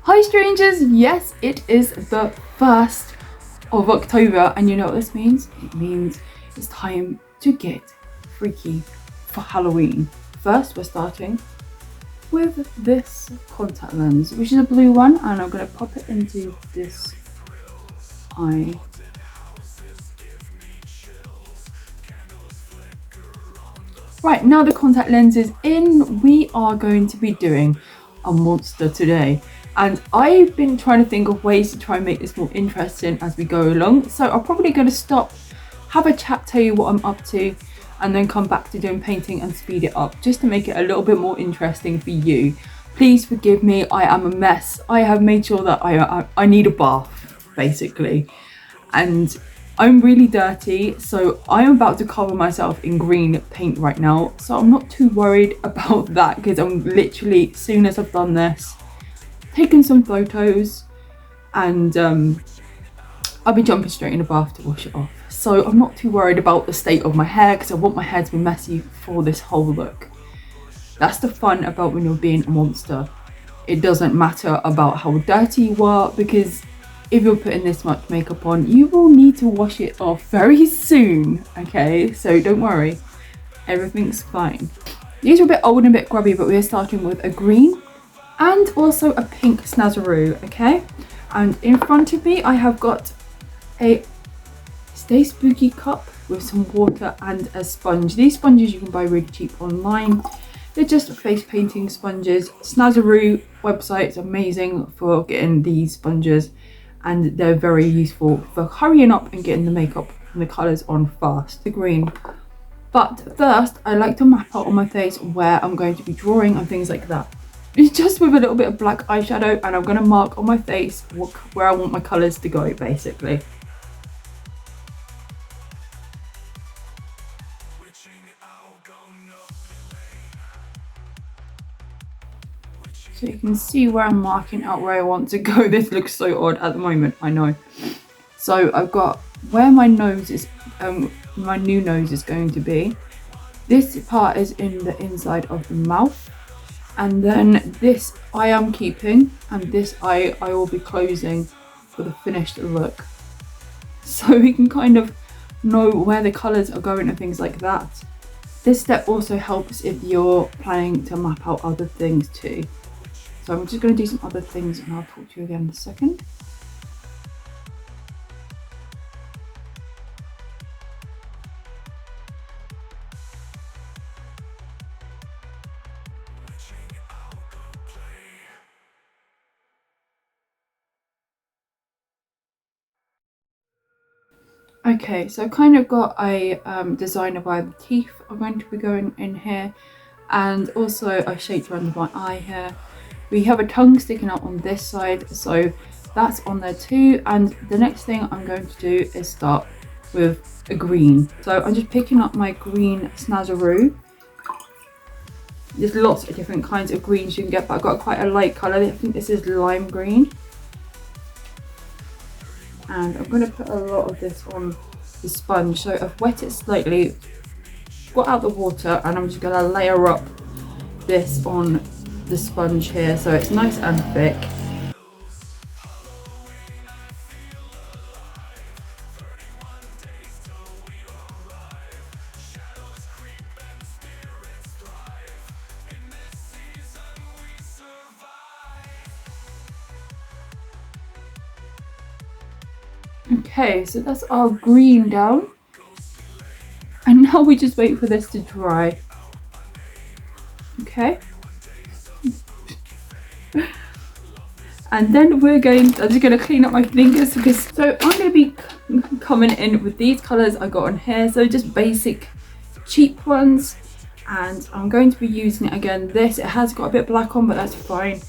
Hi strangers, yes, it is the 1st of October and you know what this means? It means it's time to get freaky for Halloween. First we're starting with this contact lens, which is a blue one, and I'm going to pop it into this eye. Right, now the contact lens is in, we are going to be doing a monster today. And I've been trying to think of ways to try and make this more interesting as we go along. So I'm probably going to stop, have a chat, tell you what I'm up to, and then come back to doing painting and speed it up just to make it a little bit more interesting for you. Please forgive me, I am a mess. I have made sure that I need a bath, basically. And I'm really dirty, so I am about to cover myself in green paint right now. So I'm not too worried about that because I'm literally, as soon as I've done this, taken some photos, and I'll be jumping straight in the bath to wash it off. So I'm not too worried about the state of my hair because I want my hair to be messy for this whole look. That's the fun about when you're being a monster. It doesn't matter about how dirty you are, because if you're putting this much makeup on, you will need to wash it off very soon, okay? So don't worry, everything's fine. These are a bit old and a bit grubby, but we're starting with a green and also a pink Snazaroo, okay? And in front of me, I have got a Stay Spooky cup with some water and a sponge. These sponges you can buy really cheap online. They're just face painting sponges. Snazaroo website is amazing for getting these sponges, and they're very useful for hurrying up and getting the makeup and the colours on fast. The green. But first, I like to map out on my face where I'm going to be drawing and things like that. It's just with a little bit of black eyeshadow, and I'm going to mark on my face where I want my colours to go, basically. So you can see where I'm marking out where I want to go. This looks so odd at the moment, I know. So I've got where my nose is, my new nose is going to be. This part is in the inside of the mouth. And then this I am keeping, and this I will be closing for the finished look. So we can kind of know where the colours are going and things like that. This step also helps if you're planning to map out other things too. So I'm just going to do some other things and I'll talk to you again in a second. Okay, so I've kind of got a designer by the teeth are going to be going in here, and also a shaped around my eye here. We have a tongue sticking out on this side, so that's on there too. And the next thing I'm going to do is start with a green. So I'm just picking up my green Snazaroo. There's lots of different kinds of greens you can get, but I've got quite a light colour. I think this is lime green. And I'm going to put a lot of this on the sponge. So I've wet it slightly, got out the water, and I'm just going to layer up this on the sponge here so it's nice and thick. Okay, so that's our green down, and now we just wait for this to dry. Okay. And then I'm just going to clean up my fingers, because so I'm going to be coming in with these colours I got on here, so just basic cheap ones, and I'm going to be using it again. It has got a bit black on, but that's fine.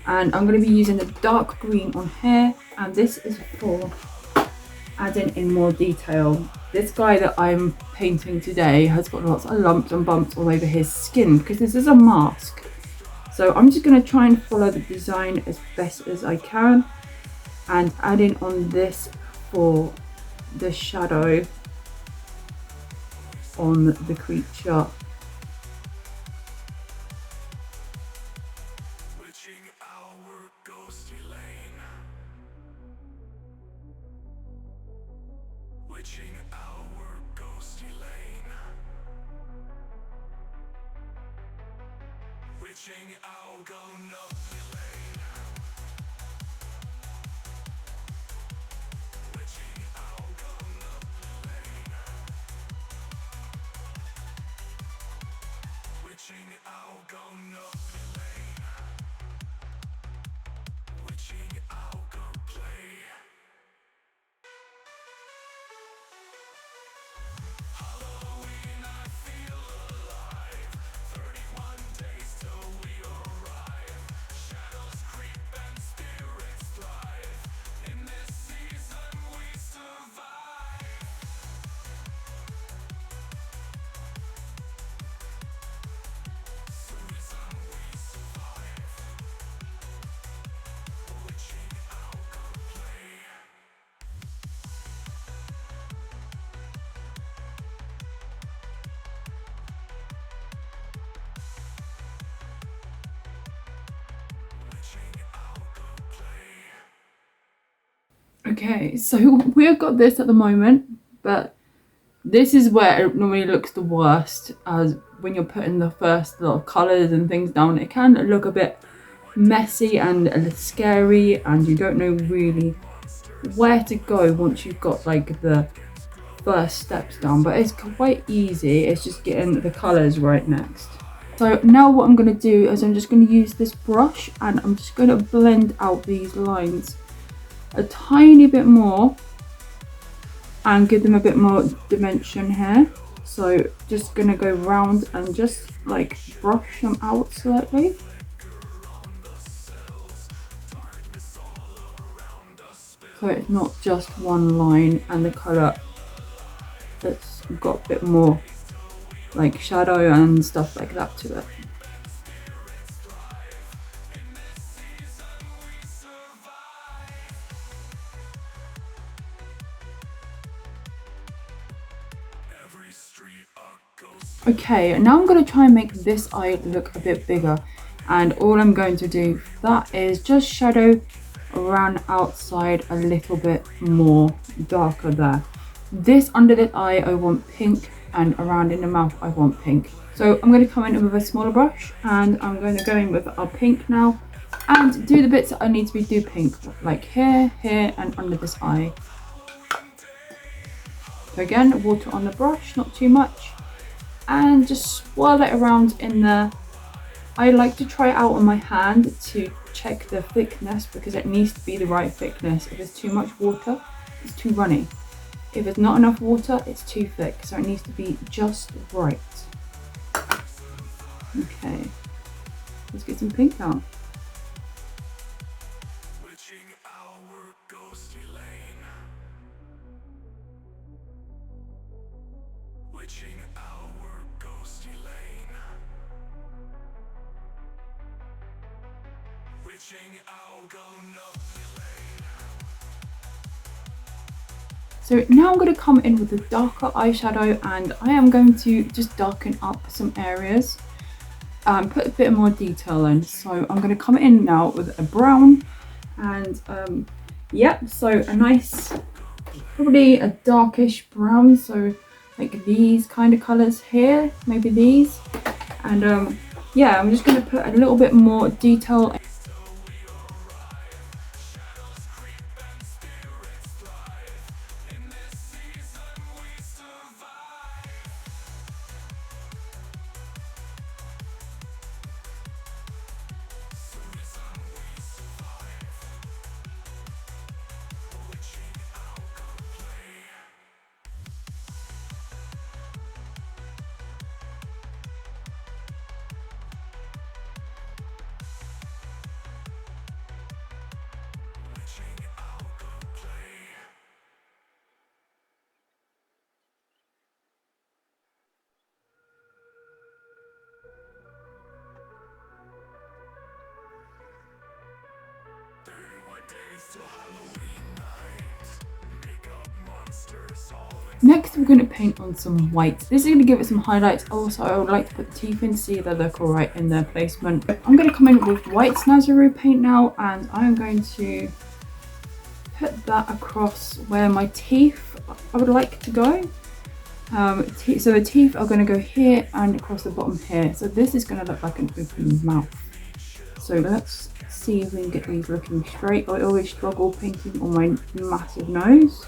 And I'm going to be using the dark green on here, and this is for adding in more detail. This guy that I'm painting today has got lots of lumps and bumps all over his skin because this is a mask. So I'm just going to try and follow the design as best as I can, and adding on this for the shadow on the creature Witching our ghostly lane. Witching our go nubbly lane. Witching our go nubbly lane. Witching our go nubbly lane. Witching our go play. Halloween, I feel alive. 31 days till we arrive. Shadows creep and spirits thrive. In this season we survive. Season we survive. Witching our go play. Witching our go play. Okay, so we've got this at the moment, but this is where it normally looks the worst, as when you're putting the first lot of colours and things down, it can look a bit messy and a little scary, and you don't know really where to go once you've got like the first steps down. But it's quite easy, it's just getting the colours right next. So now what I'm going to do is I'm just going to use this brush and I'm just going to blend out these lines a tiny bit more and give them a bit more dimension here. So just gonna go round and just like brush them out slightly. So it's not just one line and the colour that's got a bit more like shadow and stuff like that to it. Every street a ghost. Okay, now I'm going to try and make this eye look a bit bigger, and all I'm going to do for that is just shadow around outside a little bit more darker there. This under the eye I want pink, and around in the mouth I want pink. So I'm going to come in with a smaller brush and I'm going to go in with our pink now and do the bits that I need to do pink, like here, here and under this eye. So again, water on the brush, not too much, and just swirl it around in there. I like to try it out on my hand to check the thickness, because it needs to be the right thickness. If it's too much water, it's too runny. If it's not enough water, it's too thick, so it needs to be just right. Okay, let's get some pink out. Witching our ghostly lane. Witching our ghostly lane. Witching our go nubbly lane. So now I'm going to come in with a darker eyeshadow, and I am going to just darken up some areas. Put a bit more detail in. So I'm going to come in now with a brown, and yep, so a nice, probably a darkish brown, so like these kind of colours here, maybe these, and yeah, I'm just going to put a little bit more detail. Next we're going to paint on some white. This is going to give it some highlights. Also, I would like to put the teeth in, see they look alright in their placement. I'm going to come in with white Snazaroo paint now, and I'm going to put that across where my teeth I would like to go. So the teeth are going to go here and across the bottom here. So this is going to look like an open mouth. So let's see if we can get these looking straight. I always struggle painting on my massive nose.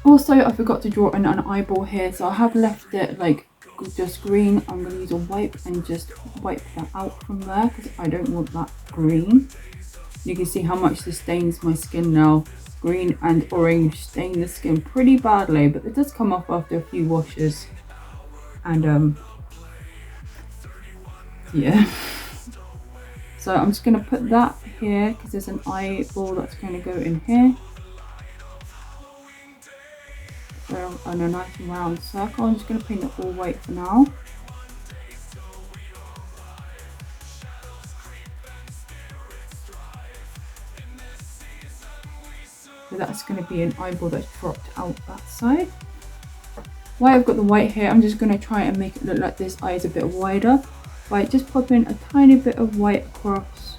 Also, I forgot to draw in an eyeball here, so I have left it like just green. I'm going to use a wipe and just wipe that out from there because I don't want that green. You can see how much this stains my skin now. Green and orange stain the skin pretty badly, but it does come off after a few washes. And yeah. So I'm just going to put that here because there's an eyeball that's going to go in here. So on a nice round circle, I'm just going to paint it all white for now. So that's going to be an eyeball that's dropped out that side. While I've got the white here, I'm just going to try and make it look like this eye is a bit wider by just popping a tiny bit of white across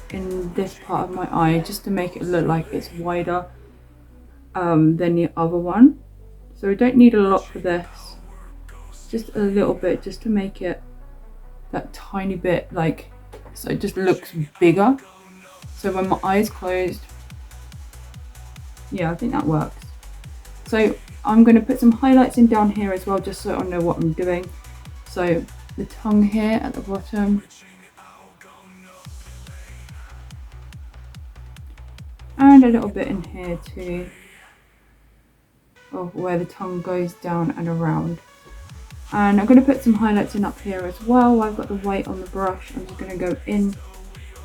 in this part of my eye, just to make it look like it's wider than the other one. So I don't need a lot for this, just a little bit, just to make it that tiny bit, like, so it just looks bigger. So when my eyes closed, yeah, I think that works. So I'm going to put some highlights in down here as well, just so I know what I'm doing. So the tongue here at the bottom, and a little bit in here too, of where the tongue goes down and around. And I'm going to put some highlights in up here as well. While I've got the white on the brush, I'm just going to go in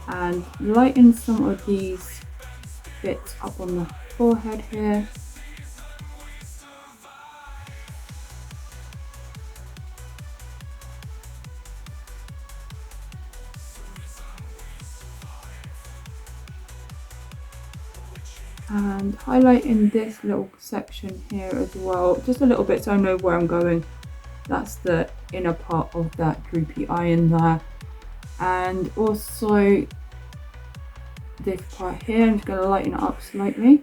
and lighten some of these bits up on the forehead here. And highlight in this little section here as well, just a little bit so I know where I'm going. That's the inner part of that droopy eye in there. And also this part here, I'm just going to lighten it up slightly.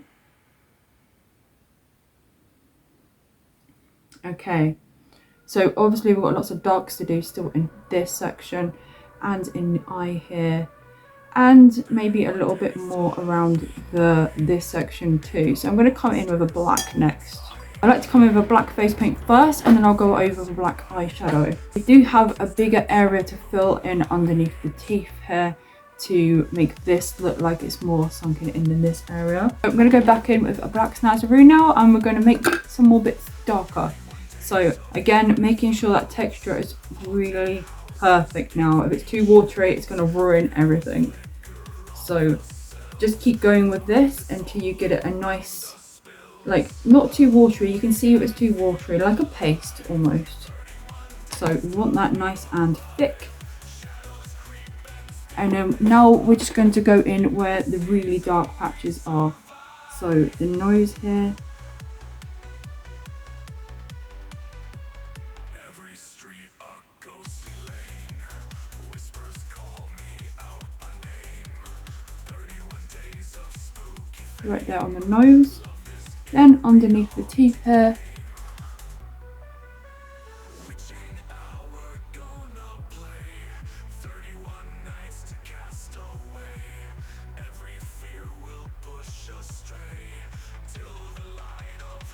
Okay, so obviously we've got lots of darks to do still in this section and in the eye here, and maybe a little bit more around this section too. So I'm going to come in with a black next. I like to come in with a black face paint first, and then I'll go over with a black eyeshadow. I do have a bigger area to fill in underneath the teeth here to make this look like it's more sunken in than this area. I'm going to go back in with a black Snazaroo now, and we're going to make some more bits darker. So again, making sure that texture is really perfect now. If it's too watery, it's going to ruin everything. So just keep going with this until you get it a nice, like, not too watery. You can see if it's too watery, like a paste almost. So we want that nice and thick. And now we're just going to go in where the really dark patches are. So the nose here. Right there on the nose, then underneath the teeth here,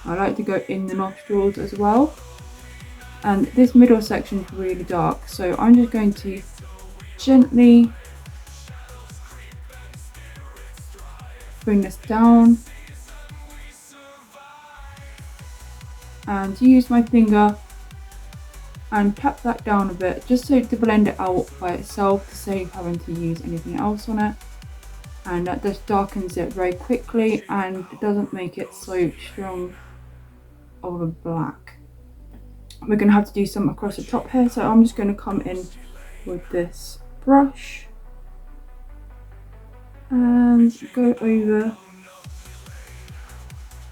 I like to go in the nostrils as well, and this middle section is really dark, so I'm just going to gently bring this down and use my finger and tap that down a bit, just so to blend it out by itself to save having to use anything else on it. And that just darkens it very quickly and it doesn't make it so strong of a black. We're going to have to do some across the top here, so I'm just going to come in with this brush and go over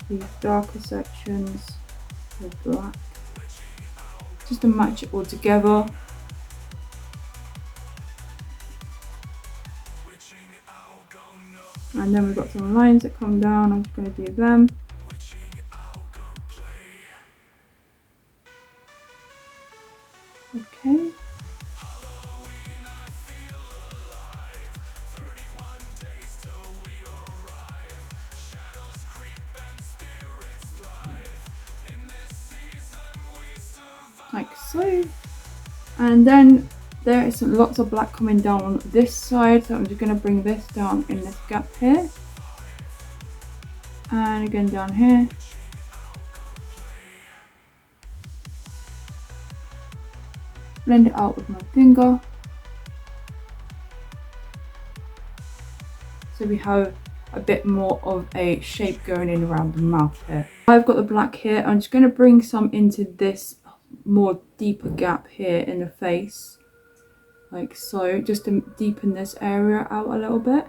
these darker sections with black, just to match it all together. And then we've got some lines that come down. I'm just going to do them. Okay. Like so. And then there is lots of black coming down on this side, so I'm just going to bring this down in this gap here. And again down here. Blend it out with my finger. So we have a bit more of a shape going in around the mouth here. I've got the black here. I'm just going to bring some into this more deeper gap here in the face. Like so, just to deepen this area out a little bit.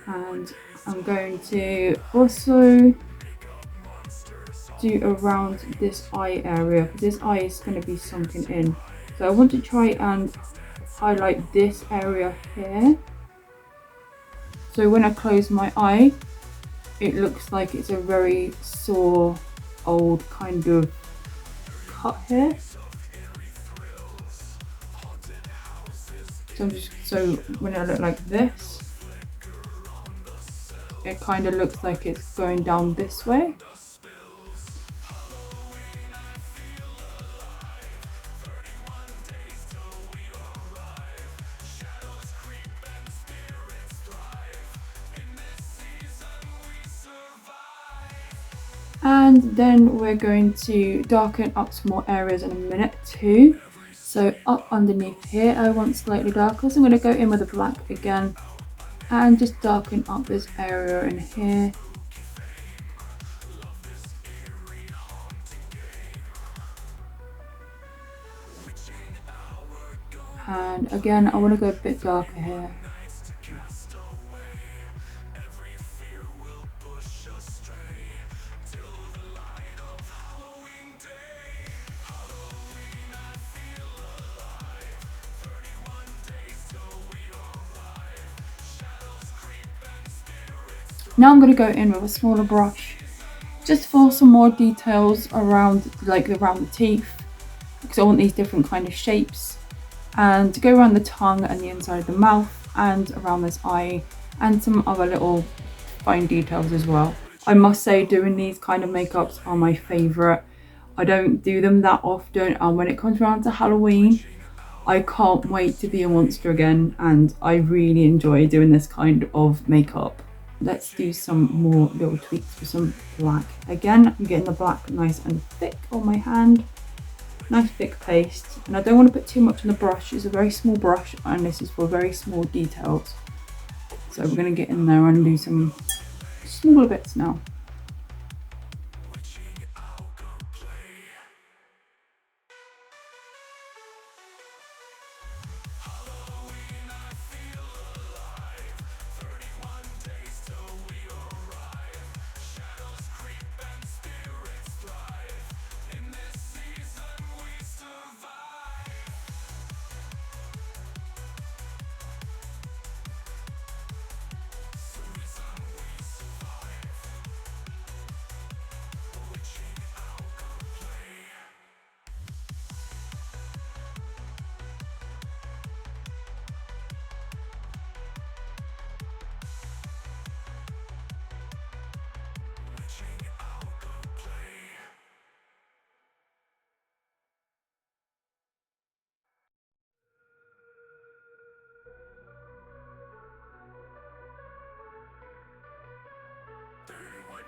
And I'm going to also do around this eye area, because this eye is going to be sunken in. So I want to try and highlight this area here. So when I close my eye, it looks like it's a very sore, old kind of cut here. So when I look like this, it kind of looks like it's going down this way. And then we're going to darken up some more areas in a minute too. So up underneath here I want slightly darker, so I'm going to go in with the black again and just darken up this area in here. And again I want to go a bit darker here. Now I'm going to go in with a smaller brush just for some more details around the teeth, because I want these different kind of shapes, and to go around the tongue and the inside of the mouth and around this eye and some other little fine details as well. I must say doing these kind of makeups are my favourite. I don't do them that often, and when it comes around to Halloween I can't wait to be a monster again, and I really enjoy doing this kind of makeup. Let's do some more little tweaks with some black. Again, I'm getting the black nice and thick on my hand. Nice thick paste. And I don't want to put too much on the brush. It's a very small brush and this is for very small details. So we're going to get in there and do some smaller bits now.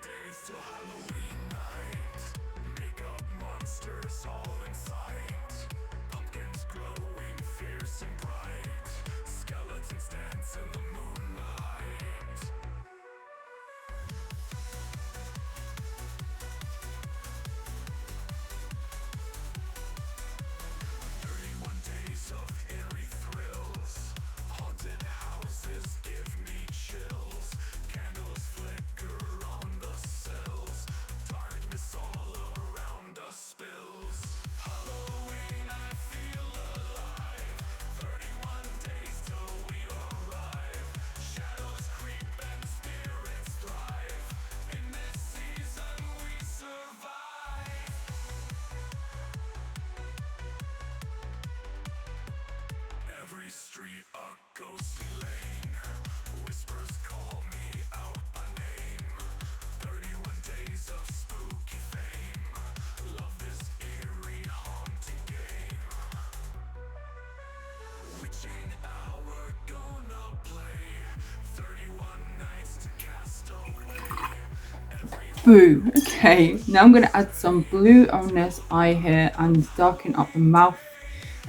Days till Halloween night. Makeup monsters all in sight. Pumpkins glowing fierce and bright. Skeletons dance in the moonlight. 31 days of eerie thrills. Haunted houses. Boo. Okay, now I'm going to add some blue on this eye here and darken up the mouth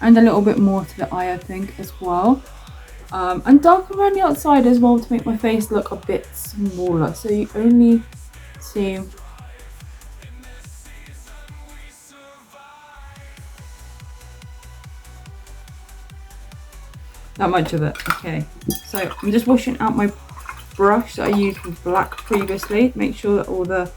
and a little bit more to the eye, I think, as well. And darken around the outside as well to make my face look a bit smaller, so you only see that much of it. Okay, so I'm just washing out my brush that I used with black previously. Make sure that all the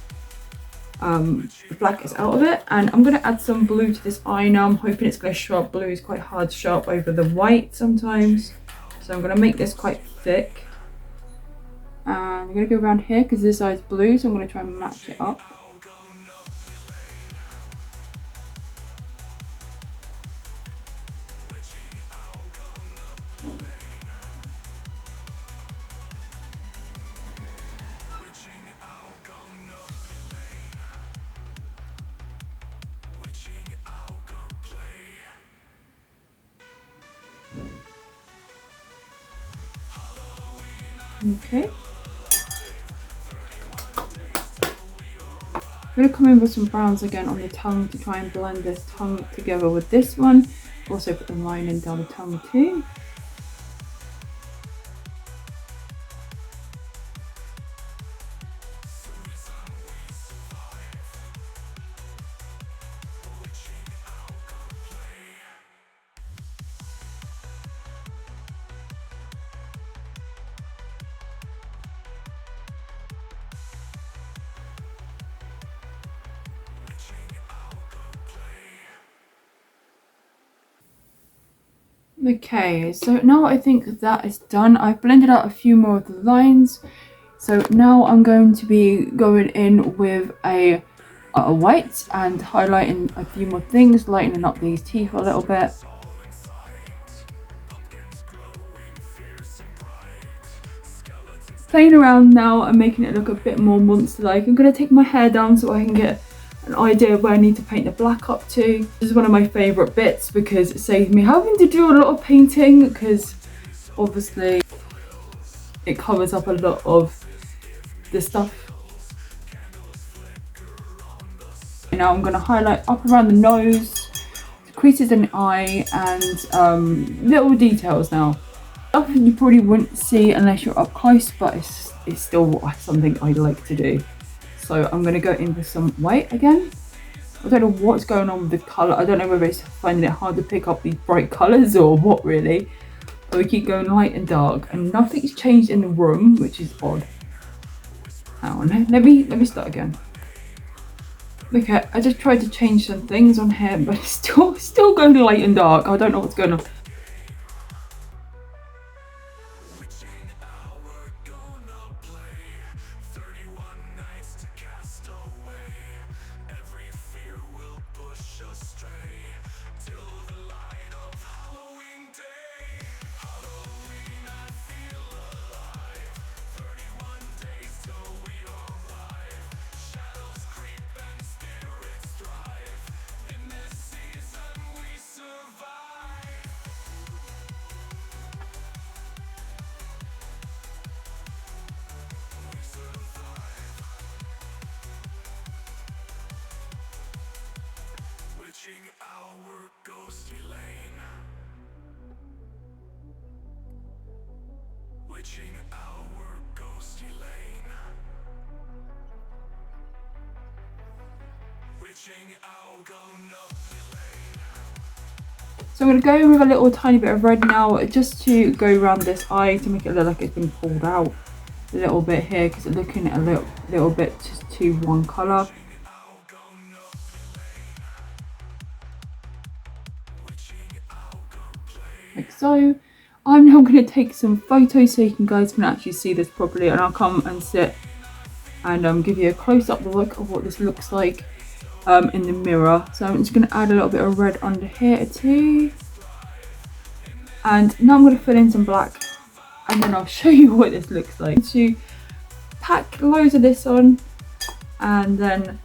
black is out of it, and I'm going to add some blue to this eye now. I'm hoping it's going to show up. Blue is quite hard to show up over the white sometimes, so I'm going to make this quite thick. And I'm going to go around here because this eye is blue, so I'm going to try and match it up. Okay. I'm going to come in with some browns again on the tongue to try and blend this tongue together with this one. Also put the lining down the tongue too. Okay, so now I think that is done. I've blended out a few more of the lines. So now I'm going to be going in with a white and highlighting a few more things, lightening up these teeth a little bit. Playing around now and making it look a bit more monster-like. I'm going to take my hair down so I can get an idea of where I need to paint the black up to. This is one of my favourite bits because it saves me having to do a lot of painting, because obviously it covers up a lot of the stuff. Now I'm going to highlight up around the nose, the creases in the eye, and little details now. Stuff you probably wouldn't see unless you're up close, but it's still something I like to do. So I'm going to go in with some white again. I don't know what's going on with the colour. I don't know whether it's finding it hard to pick up these bright colours or what really. But we keep going light and dark, and nothing's changed in the room, which is odd. Hang on, let me start again. Okay, I just tried to change some things on here, but it's still going light and dark. I don't know what's going on. Our ghostly lane, witching our ghostly lane, witching our ghostly lane. So I'm going to go in with a little tiny bit of red now, just to go around this eye to make it look like it's been pulled out a little bit here, because it's looking a little bit just too one colour. Like so. I'm now going to take some photos so you guys can actually see this properly, and I'll come and sit and give you a close-up look of what this looks like in the mirror. So I'm just going to add a little bit of red under here too, and now I'm going to fill in some black, and then I'll show you what this looks like. To pack loads of this on, and then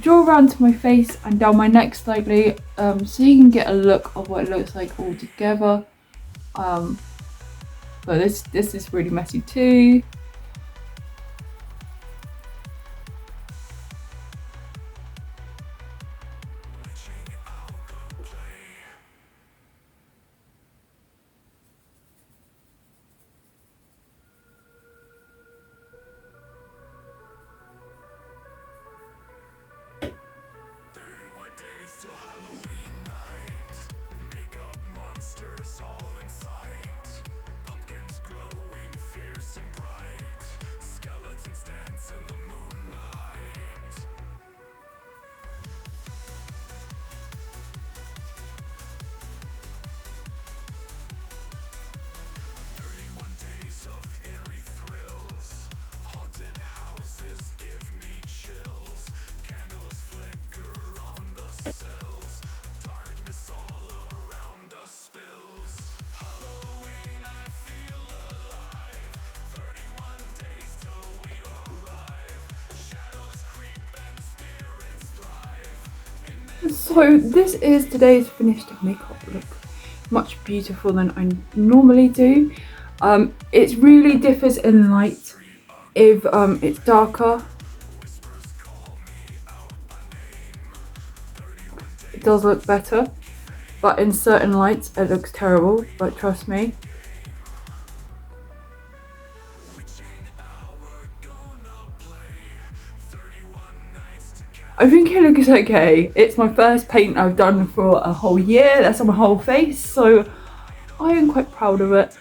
draw around to my face and down my neck slightly, so you can get a look of what it looks like all together. But this is really messy too. So this is today's finished makeup look. Much beautiful than I normally do. It really differs in light. If it's darker, it does look better, but in certain lights it looks terrible, but trust me. I think it looks okay. It's my first paint I've done for a whole year. That's on my whole face, so I am quite proud of it.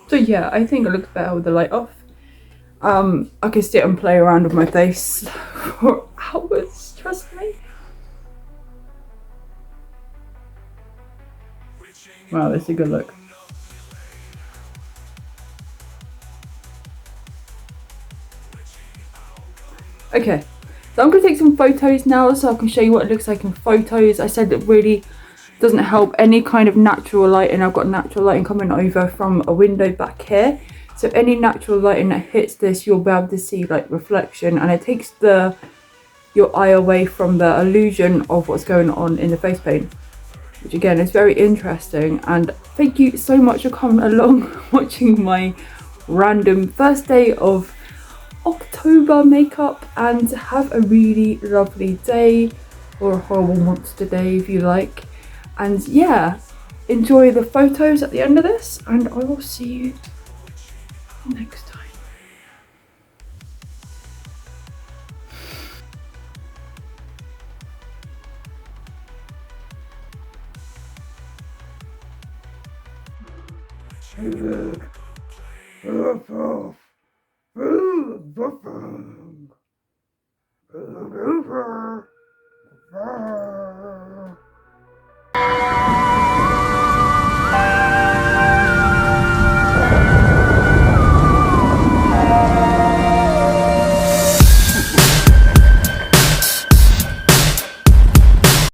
So yeah, I think it looks better with the light off. I can sit and play around with my face for hours, trust me. Wow, that's a good look. Okay, so I'm gonna take some photos now so I can show you what it looks like in photos. I said it really doesn't help any kind of natural lighting. I've got natural lighting coming over from a window back here. So any natural lighting that hits this, you'll be able to see like reflection, and it takes your eye away from the illusion of what's going on in the face paint, which again is very interesting. And thank you so much for coming along watching my random first day of October makeup, and have a really lovely day, or a horrible monster day if you like. And yeah, enjoy the photos at the end of this, and I will see you next time.